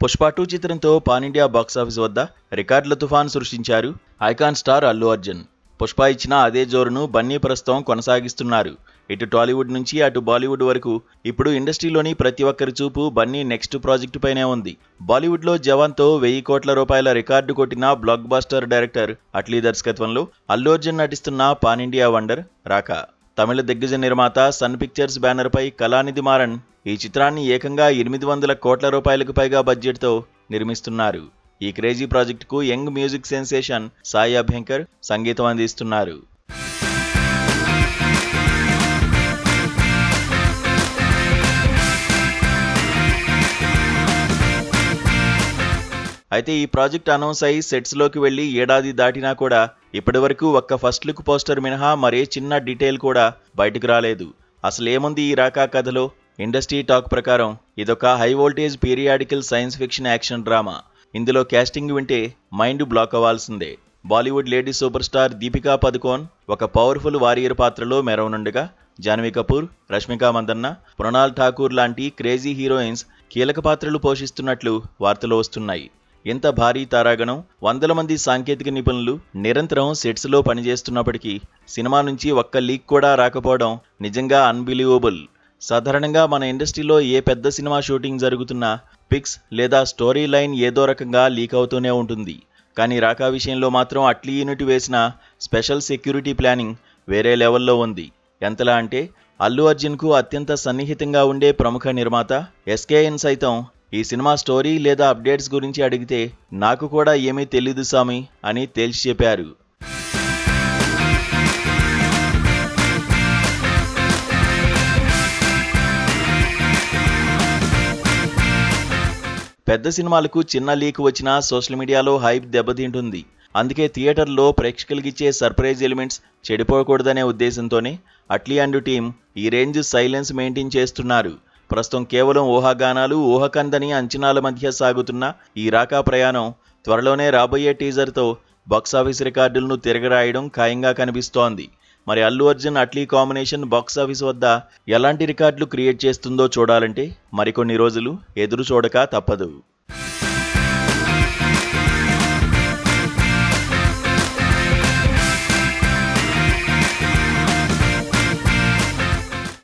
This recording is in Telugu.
పుష్ప 2 చిత్రంతో పాన్ ఇండియా బాక్సాఫీస్ వద్ద రికార్డుల తుఫాను సృష్టించారు ఐకాన్ స్టార్ అల్లు అర్జున్. పుష్ప ఇచ్చిన అదే జోరును బన్నీ ప్రస్తుతం కొనసాగిస్తున్నారు. ఇటు టాలీవుడ్ నుంచి అటు బాలీవుడ్ వరకు ఇప్పుడు ఇండస్ట్రీలోని ప్రతి ఒక్కరి చూపు బన్నీ నెక్స్ట్ ప్రాజెక్టు పైనే ఉంది. బాలీవుడ్లో జవాన్తో 1000 కోట్ల రూపాయల రికార్డు కొట్టిన బ్లాక్ బాస్టర్ డైరెక్టర్ అట్లీ దర్శకత్వంలో అల్లు అర్జున్ నటిస్తున్న పాన్ ఇండియా వండర్ రాక. తమిళ దిగ్గజ నిర్మాత సన్ పిక్చర్స్ బ్యానర్ పై కళానిధి మారన్ ఈ చిత్రాన్ని ఏకంగా 800 కోట్ల రూపాయలకు పైగా బడ్జెట్తో నిర్మిస్తున్నారు. ఈ క్రేజీ ప్రాజెక్టుకు young music sensation Sai Abhyankar సంగీతం అందిస్తున్నారు. అయితే ఈ ప్రాజెక్ట్ అనౌన్స్ అయి సెట్స్లోకి వెళ్లి ఏడాది దాటినా కూడా ఇప్పటివరకు ఒక్క ఫస్ట్ లుక్ పోస్టర్ మినహా మరే చిన్న డీటెయిల్ కూడా బయటకు రాలేదు. అసలేముంది ఈ రాకా కథలో? ఇండస్ట్రీ టాక్ ప్రకారం ఇదొక high voltage periodical science fiction action drama. ఇందులో క్యాస్టింగ్ వింటే మైండ్ బ్లాక్ అవ్వాల్సిందే. Bollywood lady super star Deepika Padukone ఒక పవర్ఫుల్ వారియర్ పాత్రలో మెరవనుండగా, జాన్వీ కపూర్, రష్మిక మందన్న, మృణాల్ ఠాకూర్ లాంటి క్రేజీ హీరోయిన్స్ కీలక పాత్రలు పోషిస్తున్నట్లు వార్తలు వస్తున్నాయి. ఇంత భారీ తారాగణం, వందల మంది సాంకేతిక నిపుణులు నిరంతరం సెట్స్లో పనిచేస్తున్నప్పటికీ సినిమా నుంచి ఒక్క లీక్ కూడా రాకపోవడం నిజంగా అన్బిలీవబుల్. సాధారణంగా మన ఇండస్ట్రీలో ఏ పెద్ద సినిమా షూటింగ్ జరుగుతున్నా పిక్స్ లేదా స్టోరీ లైన్ ఏదో రకంగా లీక్ అవుతూనే ఉంటుంది. కానీ రాకా విషయంలో మాత్రం అట్లీ యూనిట్ వేసిన స్పెషల్ సెక్యూరిటీ ప్లానింగ్ వేరే లెవెల్లో ఉంది. ఎంతలా అంటే అల్లు అర్జున్కు అత్యంత సన్నిహితంగా ఉండే ప్రముఖ నిర్మాత ఎస్కేఎన్ సైతం ఈ సినిమా స్టోరీ లేదా అప్డేట్స్ గురించి అడిగితే నాకు కూడా ఏమీ తెలీదు సామి అని తేల్చి చెప్పారు. పెద్ద సినిమాలకు చిన్న లీక్ వచ్చినా సోషల్ మీడియాలో హైప్ దెబ్బతింటుంది. అందుకే థియేటర్లో ప్రేక్షకులకిచ్చే సర్ప్రైజ్ ఎలిమెంట్స్ చెడిపోకూడదనే ఉద్దేశంతోనే అట్లీ అండ్ టీం ఈ రేంజ్ సైలెన్స్ మెయింటైన్ చేస్తున్నారు. ప్రస్తుతం కేవలం ఊహాగానాలు, ఊహకందని అంచనాల మధ్య సాగుతున్న ఈ రాకా ప్రయాణం త్వరలోనే రాబోయే టీజర్తో బాక్సాఫీస్ రికార్డులను తిరగరాయడం ఖాయంగా కనిపిస్తోంది. మరి అల్లు అర్జున్ అట్లీ కాంబినేషన్ బాక్సాఫీస్ వద్ద ఎలాంటి రికార్డులు క్రియేట్ చేస్తుందో చూడాలంటే మరికొన్ని రోజులు ఎదురు చూడక తప్పదు.